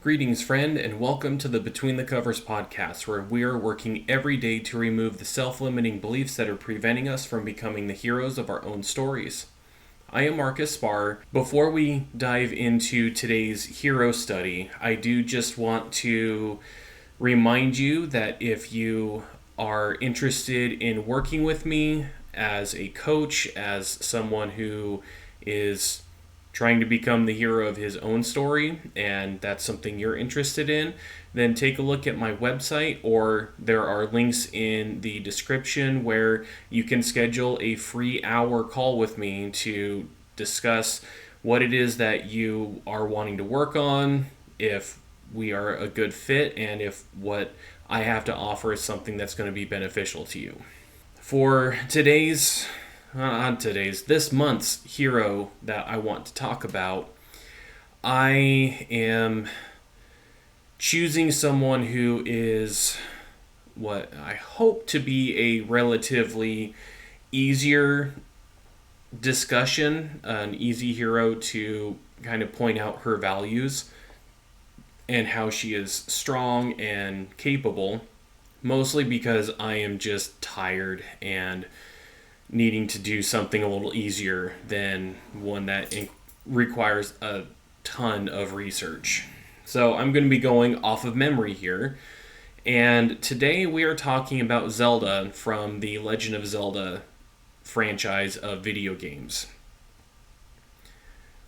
Greetings, friend, and welcome to the Between the Covers podcast, where we are working every day to remove the self-limiting beliefs that are preventing us from becoming the heroes of our own stories. I am Marcus Spar. Before we dive into today's hero study, I do just want to remind you that if you are interested in working with me as a coach, as someone who is trying to become the hero of his own story, and that's something you're interested in, then take a look at my website, or there are links in the description where you can schedule a free hour call with me to discuss what it is that you are wanting to work on, if we are a good fit, and if what I have to offer is something that's going to be beneficial to you. For this month's hero that I want to talk about, I am choosing someone who is what I hope to be a relatively easier discussion, an easy hero to kind of point out her values and how she is strong and capable, mostly because I am just tired and needing to do something a little easier than one that requires a ton of research. So I'm going to be going off of memory here. And today we are talking about Zelda from the Legend of Zelda franchise of video games.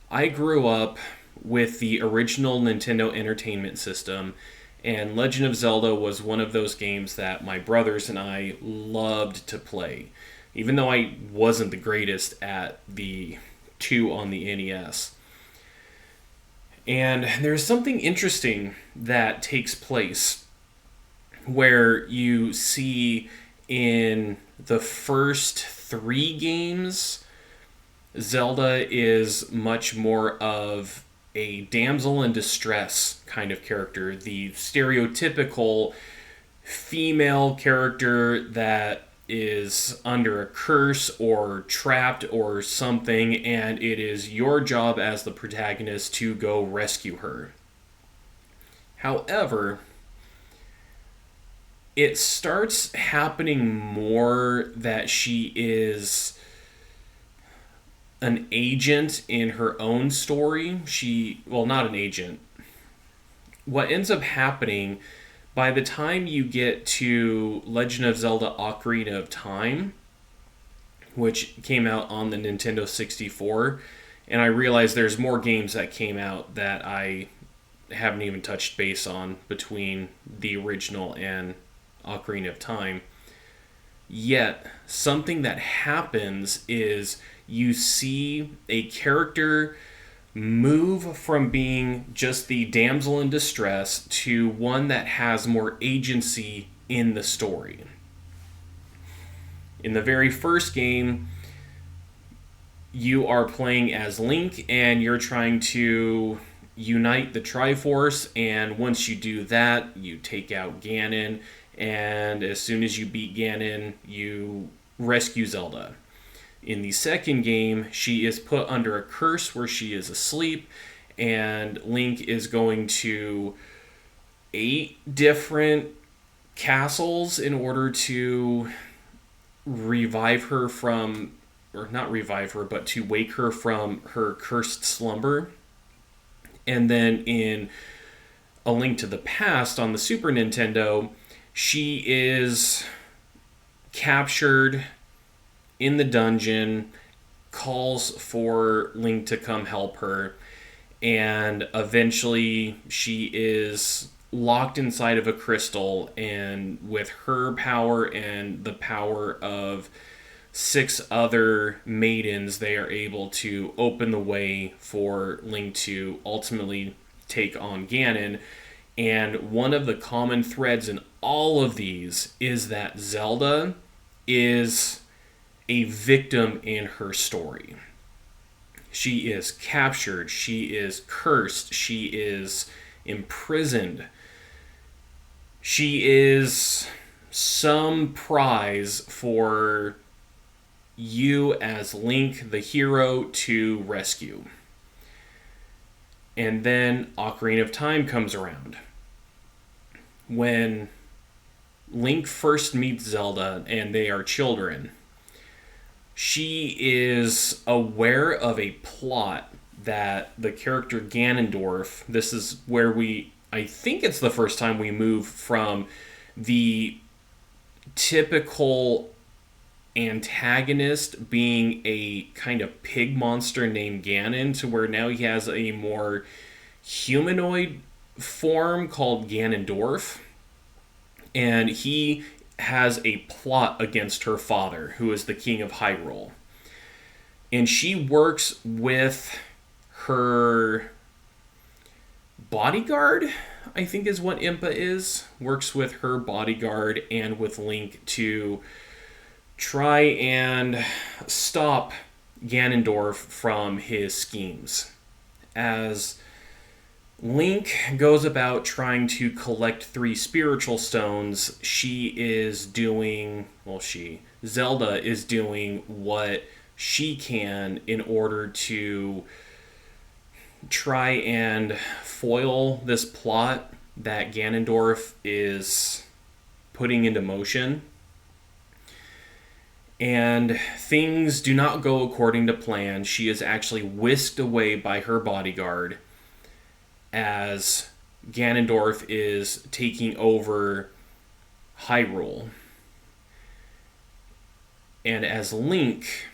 I grew up with the original Nintendo Entertainment System, and Legend of Zelda was one of those games that my brothers and I loved to play, even though I wasn't the greatest at the two on the NES. And there's something interesting that takes place where you see in the first three games, Zelda is much more of a damsel in distress kind of character, the stereotypical female character that is under a curse or trapped or something, and it is your job as the protagonist to go rescue her. However, it starts happening more that she is an agent in her own story. Not an agent. What ends up happening by the time you get to Legend of Zelda Ocarina of Time, which came out on the Nintendo 64, and I realize there's more games that came out that I haven't even touched base on between the original and Ocarina of Time. Yet, something that happens is you see a character move from being just the damsel in distress to one that has more agency in the story. In the very first game, you are playing as Link and you're trying to unite the Triforce, and once you do that, you take out Ganon, and as soon as you beat Ganon, you rescue Zelda. In the second game, she is put under a curse where she is asleep, and Link is going to 8 different castles in order to revive her from, or not revive her, but to wake her from her cursed slumber. And then in A Link to the Past on the Super Nintendo, she is captured in the dungeon, calls for Link to come help her, and eventually she is locked inside of a crystal, and with her power and the power of 6 other maidens, they are able to open the way for Link to ultimately take on Ganon. And one of the common threads in all of these is that Zelda is a victim in her story. She is captured, she is cursed, she is imprisoned. She is some prize for you as Link, the hero, to rescue. And then Ocarina of Time comes around. When Link first meets Zelda and they are children, she is aware of a plot that the character Ganondorf, this is where I think it's the first time we move from the typical antagonist being a kind of pig monster named Ganon to where now he has a more humanoid form called Ganondorf. And he has a plot against her father, who is the king of Hyrule. And she works with her bodyguard, I think is what Impa is. Works with her bodyguard and with Link to try and stop Ganondorf from his schemes. As Link goes about trying to collect 3 spiritual stones, Zelda is doing what she can in order to try and foil this plot that Ganondorf is putting into motion. And things do not go according to plan. She is actually whisked away by her bodyguard as Ganondorf is taking over Hyrule. And as Link,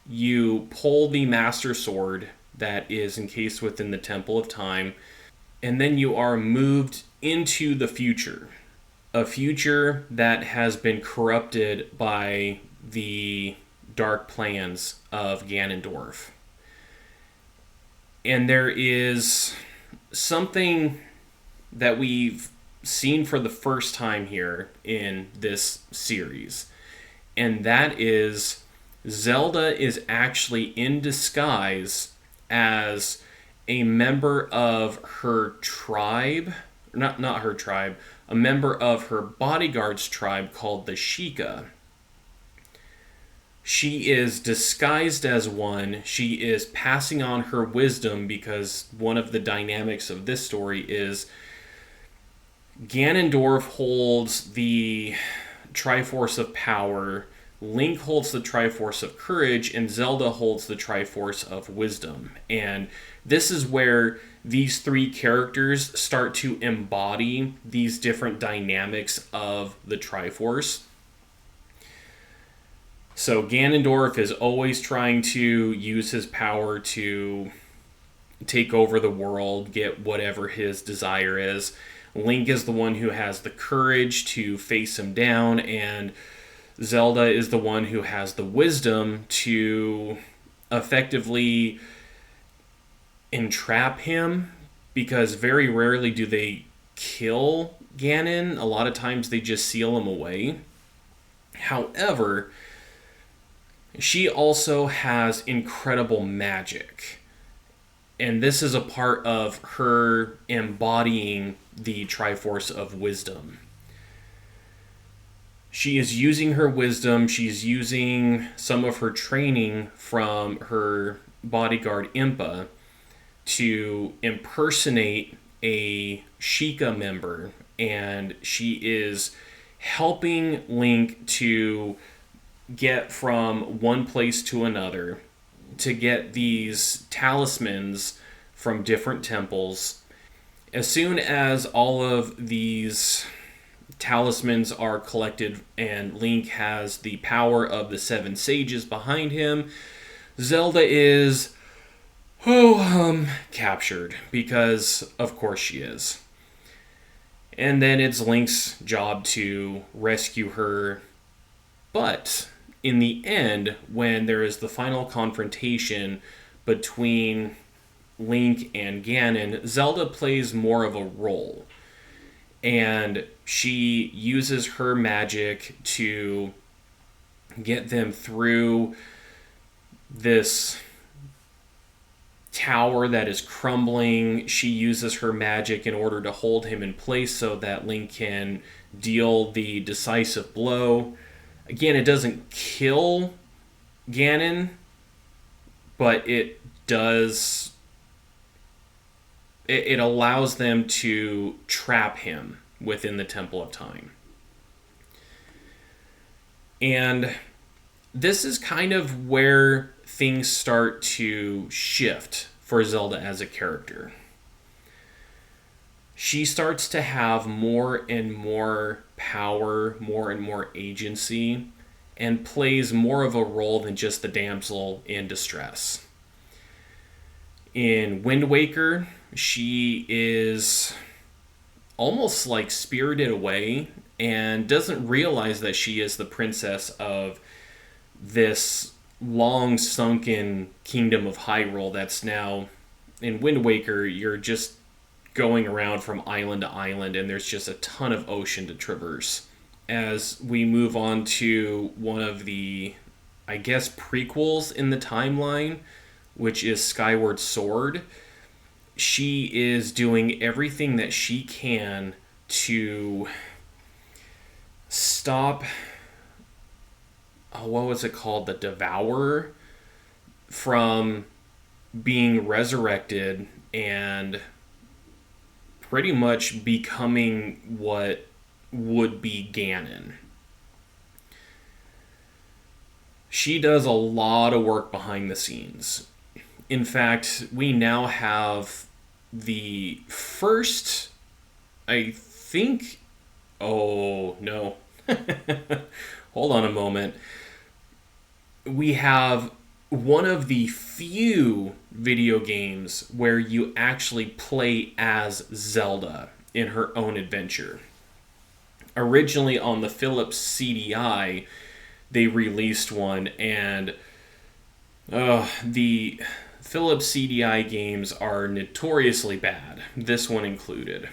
you pull the Master Sword that is encased within the Temple of Time, and then you are moved into the future. A future that has been corrupted by the dark plans of Ganondorf. And there is something that we've seen for the first time here in this series. And that is Zelda is actually in disguise as a member of her tribe, not her tribe, a member of her bodyguard's tribe called the Sheikah. She is disguised as one. She is passing on her wisdom because one of the dynamics of this story is Ganondorf holds the Triforce of Power, Link holds the Triforce of Courage, and Zelda holds the Triforce of Wisdom. And this is where these 3 characters start to embody these different dynamics of the Triforce. So Ganondorf is always trying to use his power to take over the world, get whatever his desire is. Link is the one who has the courage to face him down, and Zelda is the one who has the wisdom to effectively entrap him, because very rarely do they kill Ganon. A lot of times they just seal him away. However, she also has incredible magic. And this is a part of her embodying the Triforce of Wisdom. She is using her wisdom, she's using some of her training from her bodyguard Impa to impersonate a Sheikah member, and she is helping Link to get from one place to another, to get these talismans from different temples. As soon as all of these talismans are collected and Link has the power of the 7 sages behind him, Zelda is captured, because of course she is. And then it's Link's job to rescue her. But in the end, when there is the final confrontation between Link and Ganon, Zelda plays more of a role. And she uses her magic to get them through this tower that is crumbling. She uses her magic in order to hold him in place so that Link can deal the decisive blow. Again, it doesn't kill Ganon, but it does it allows them to trap him within the Temple of Time. And this is kind of where things start to shift for Zelda as a character. She starts to have more and more power, more and more agency, and plays more of a role than just the damsel in distress. In Wind Waker, she is almost like spirited away and doesn't realize that she is the princess of this long sunken kingdom of Hyrule that's now, in Wind Waker, you're just going around from island to island and there's just a ton of ocean to traverse. As we move on to one of the, I guess, prequels in the timeline, which is Skyward Sword, she is doing everything that she can to stop, what was it called, the Devourer, from being resurrected and pretty much becoming what would be Ganon. She does a lot of work behind the scenes. In fact, we now have the first, I think, oh no, hold on a moment. We have one of the few video games where you actually play as Zelda in her own adventure. Originally on the Philips CDI, they released one, and the Philips CDI games are notoriously bad, this one included.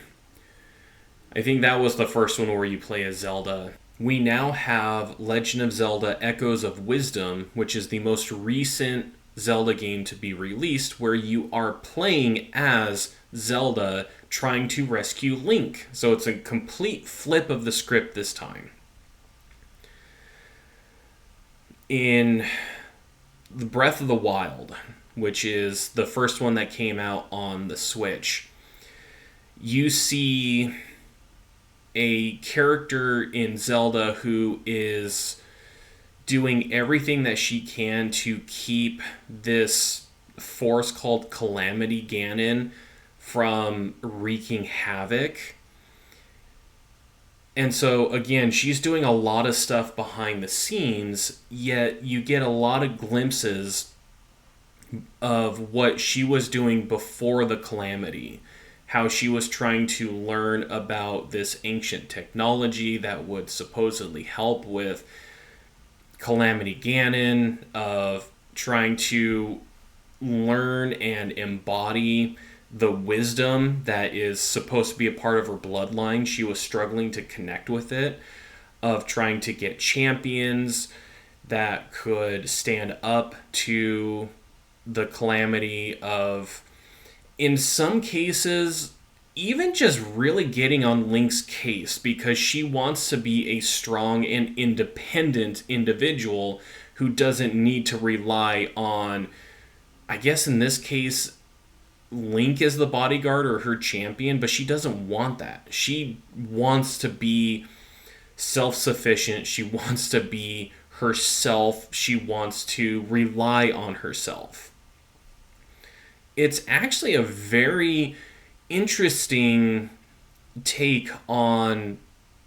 I think that was the first one where you play as Zelda. We now have Legend of Zelda Echoes of Wisdom, which is the most recent Zelda game to be released, where you are playing as Zelda trying to rescue Link. So it's a complete flip of the script this time. In the Breath of the Wild, which is the first one that came out on the Switch, you see a character in Zelda who is doing everything that she can to keep this force called Calamity Ganon from wreaking havoc. And so, again, she's doing a lot of stuff behind the scenes, yet you get a lot of glimpses of what she was doing before the Calamity. How she was trying to learn about this ancient technology that would supposedly help with Calamity Ganon, of trying to learn and embody the wisdom that is supposed to be a part of her bloodline. She was struggling to connect with it, of trying to get champions that could stand up to the Calamity, of, in some cases, even just really getting on Link's case because she wants to be a strong and independent individual who doesn't need to rely on, I guess in this case, Link is the bodyguard or her champion, but she doesn't want that. She wants to be self-sufficient. She wants to be herself. She wants to rely on herself. It's actually a very interesting take on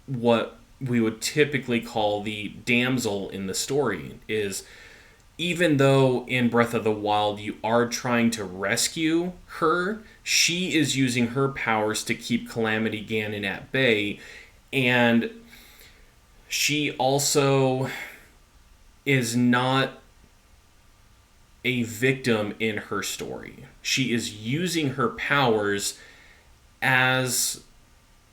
what we would typically call the damsel in the story. Is, even though in Breath of the Wild you are trying to rescue her, she is using her powers to keep Calamity Ganon at bay, and she also is not a victim in her story. She is using her powers as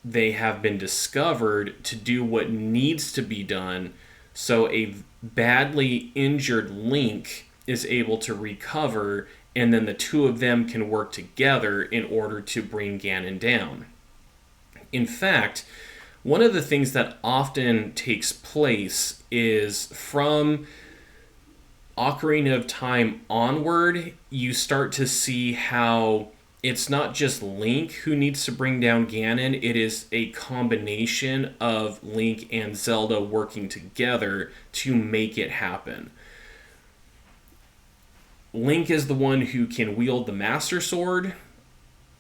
they have been discovered to do what needs to be done, so a badly injured Link is able to recover, and then the two of them can work together in order to bring Ganon down. In fact, one of the things that often takes place is from Ocarina of Time onward, you start to see how it's not just Link who needs to bring down Ganon, it is a combination of Link and Zelda working together to make it happen. Link is the one who can wield the Master Sword,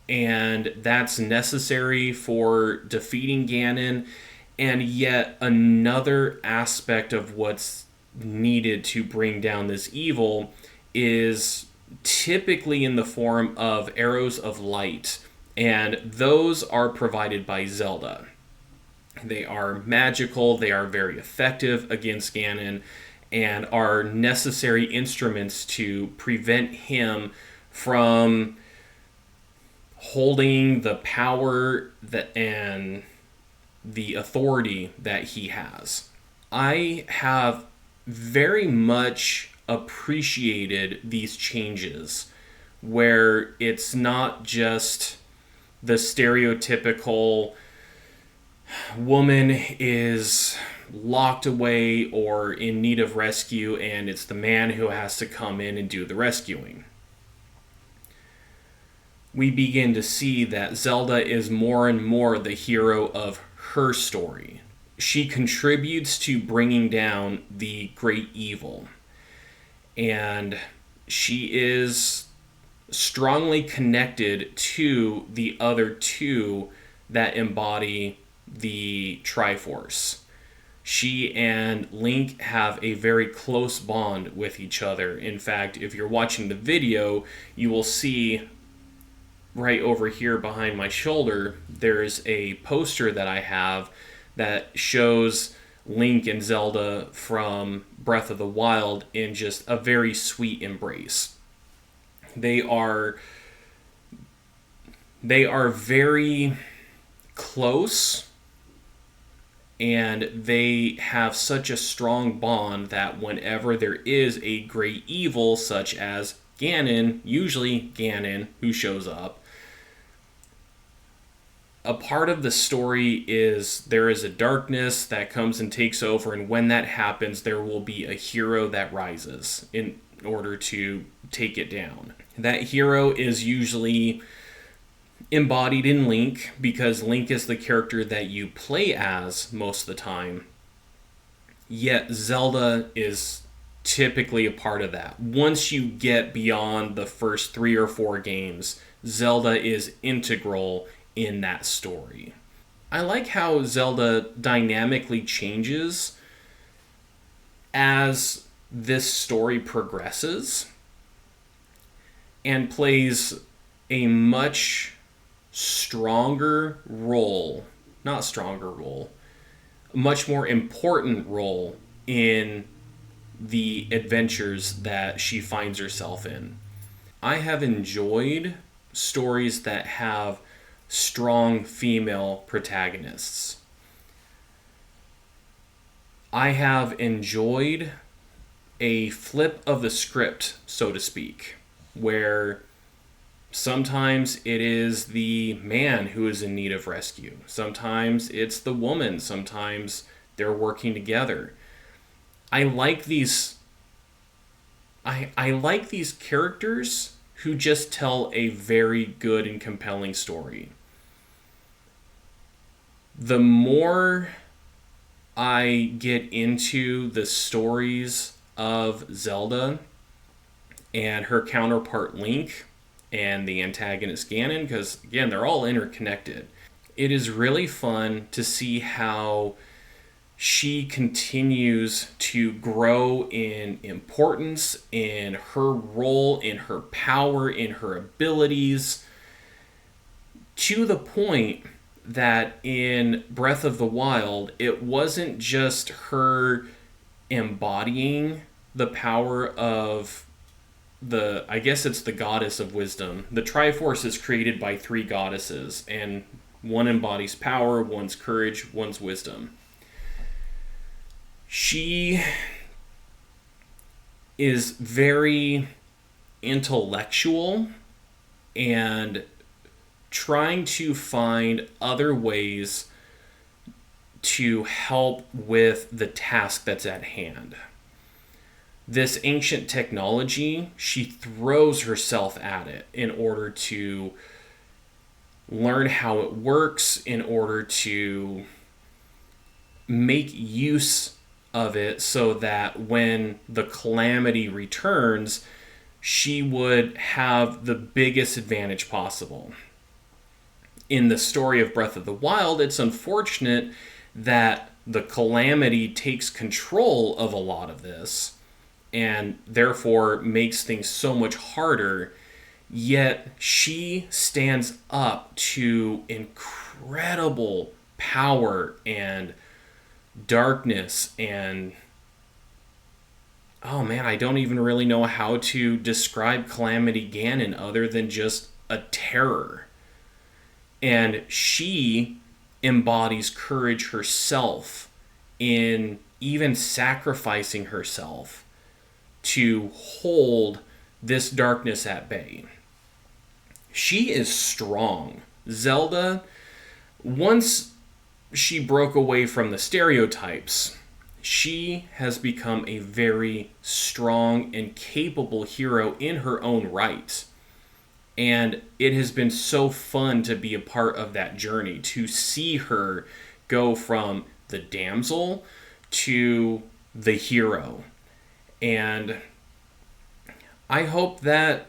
and that's necessary for defeating Ganon. And yet, another aspect of what's needed to bring down this evil is typically in the form of arrows of light, and those are provided by Zelda. They are magical, they are very effective against Ganon, and are necessary instruments to prevent him from holding the power that and the authority that he has. I have very much appreciated these changes where it's not just the stereotypical woman is locked away or in need of rescue and it's the man who has to come in and do the rescuing. We begin to see that Zelda is more and more the hero of her story. She contributes to bringing down the great evil. And she is strongly connected to the other two that embody the Triforce. She and Link have a very close bond with each other. In fact, if you're watching the video, you will see right over here behind my shoulder, there's a poster that I have that shows Link and Zelda from Breath of the Wild in just a very sweet embrace. They are very close, and they have such a strong bond that whenever there is a great evil such as Ganon, usually Ganon who shows up, a part of the story is there is a darkness that comes and takes over, and when that happens, there will be a hero that rises in order to take it down. That hero is usually embodied in Link, because Link is the character that you play as most of the time. Yet Zelda is typically a part of that. Once you get beyond the first 3 or 4 games, Zelda is integral in that story. I like how Zelda dynamically changes as this story progresses and plays a much stronger role, not stronger role, a much more important role in the adventures that she finds herself in. I have enjoyed stories that have strong female protagonists. I have enjoyed a flip of the script, so to speak, where sometimes it is the man who is in need of rescue. Sometimes it's the woman. Sometimes they're working together. I like these characters who just tell a very good and compelling story. The more I get into the stories of Zelda and her counterpart Link and the antagonist Ganon, because again, they're all interconnected, it is really fun to see how she continues to grow in importance, in her role, in her power, in her abilities, to the point that in Breath of the Wild, it wasn't just her embodying the power of I guess it's the goddess of wisdom. The Triforce is created by 3 goddesses, and one embodies power, one's courage, one's wisdom. She is very intellectual and trying to find other ways to help with the task that's at hand. This ancient technology, she throws herself at it in order to learn how it works, in order to make use of it so that when the calamity returns, she would have the biggest advantage possible. In the story of Breath of the Wild, it's unfortunate that the calamity takes control of a lot of this and therefore makes things so much harder. Yet she stands up to incredible power and darkness, and oh man, I don't even really know how to describe Calamity Ganon other than just a terror. And she embodies courage herself in even sacrificing herself to hold this darkness at bay. She is strong. Zelda, once she broke away from the stereotypes, she has become a very strong and capable hero in her own right. And it has been so fun to be a part of that journey, to see her go from the damsel to the hero. And I hope that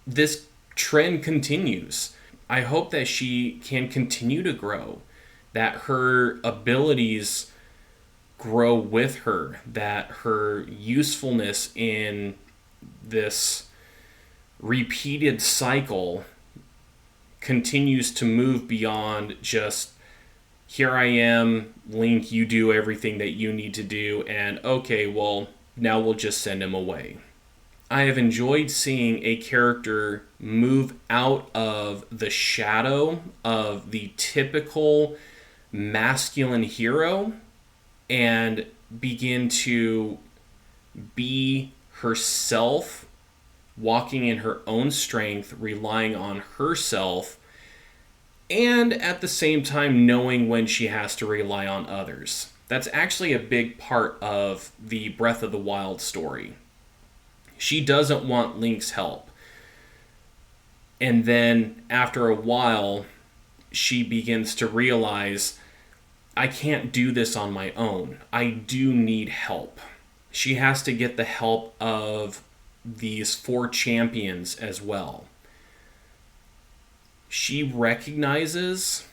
this trend continues. I hope that she can continue to grow, that her abilities grow with her, that her usefulness in this repeated cycle continues to move beyond just, here I am, Link, you do everything that you need to do, and okay, well, now we'll just send him away. I have enjoyed seeing a character move out of the shadow of the typical masculine hero and begin to be herself, walking in her own strength, relying on herself, and at the same time knowing when she has to rely on others. That's actually a big part of the Breath of the Wild story. She doesn't want Link's help. And then after a while, she begins to realize, I can't do this on my own. I do need help. She has to get the help of these 4 champions as well. She recognizes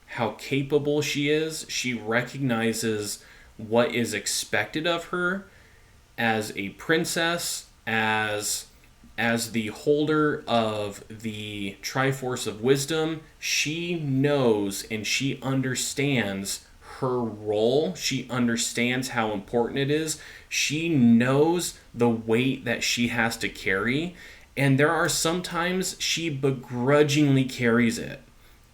how capable she is. She recognizes what is expected of her as a princess, as the holder of the Triforce of Wisdom. She knows and she understands her role. She understands how important it is. She knows the weight that she has to carry. And there are some times she begrudgingly carries it.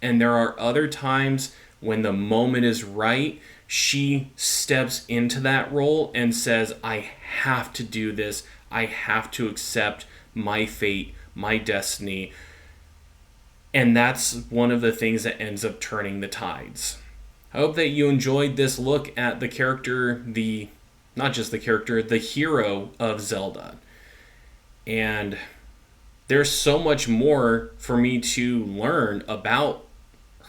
And there are other times when the moment is right, she steps into that role and says, I have to do this. I have to accept my fate, my destiny. And that's one of the things that ends up turning the tides. I hope that you enjoyed this look at the character, not just the character, the hero of Zelda. And there's so much more for me to learn about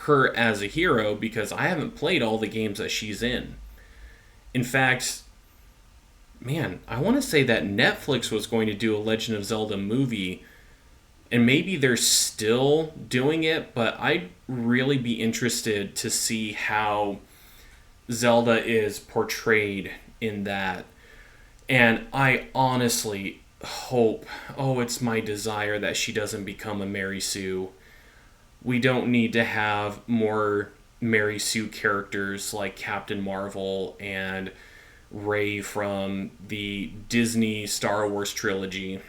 her as a hero because I haven't played all the games that she's in. In fact, man, I want to say that Netflix was going to do a Legend of Zelda movie, and maybe they're still doing it, but I'd really be interested to see how Zelda is portrayed in that. And I honestly hope, it's my desire that she doesn't become a Mary Sue. We don't need to have more Mary Sue characters like Captain Marvel and Rey from the Disney Star Wars trilogy.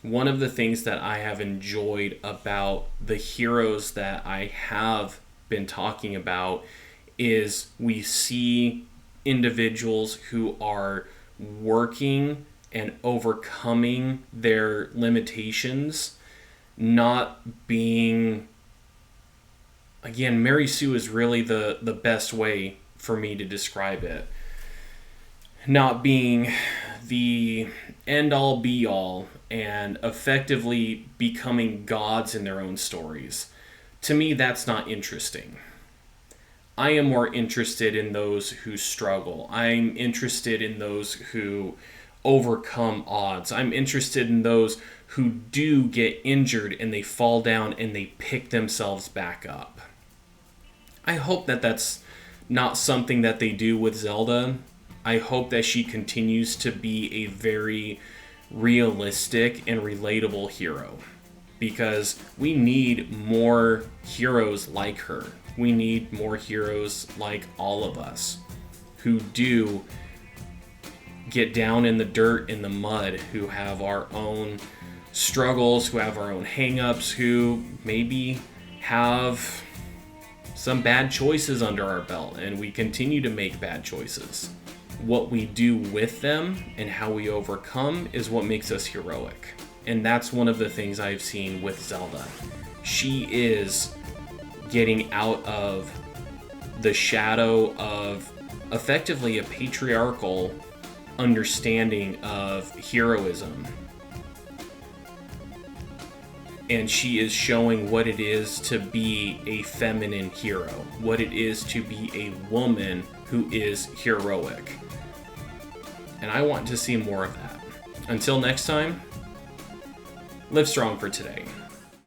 One of the things that I have enjoyed about the heroes that I have been talking about is we see individuals who are working and overcoming their limitations, not being... Again, Mary Sue is really the best way for me to describe it. not being the end all be all and effectively becoming gods in their own stories. To me, that's not interesting. I am more interested in those who struggle. I'm interested in those who overcome odds. I'm interested in those who do get injured and they fall down and they pick themselves back up. I hope that that's not something that they do with Zelda. I hope that she continues to be a very realistic and relatable hero, because we need more heroes like her. We need more heroes like all of us who do get down in the dirt, in the mud, who have our own struggles, who have our own hang-ups, who maybe have some bad choices under our belt, and we continue to make bad choices. What we do with them and how we overcome is what makes us heroic. And that's one of the things I've seen with Zelda. She is getting out of the shadow of effectively a patriarchal understanding of heroism. And she is showing what it is to be a feminine hero, what it is to be a woman who is heroic. And I want to see more of that. Until next time, live strong for today.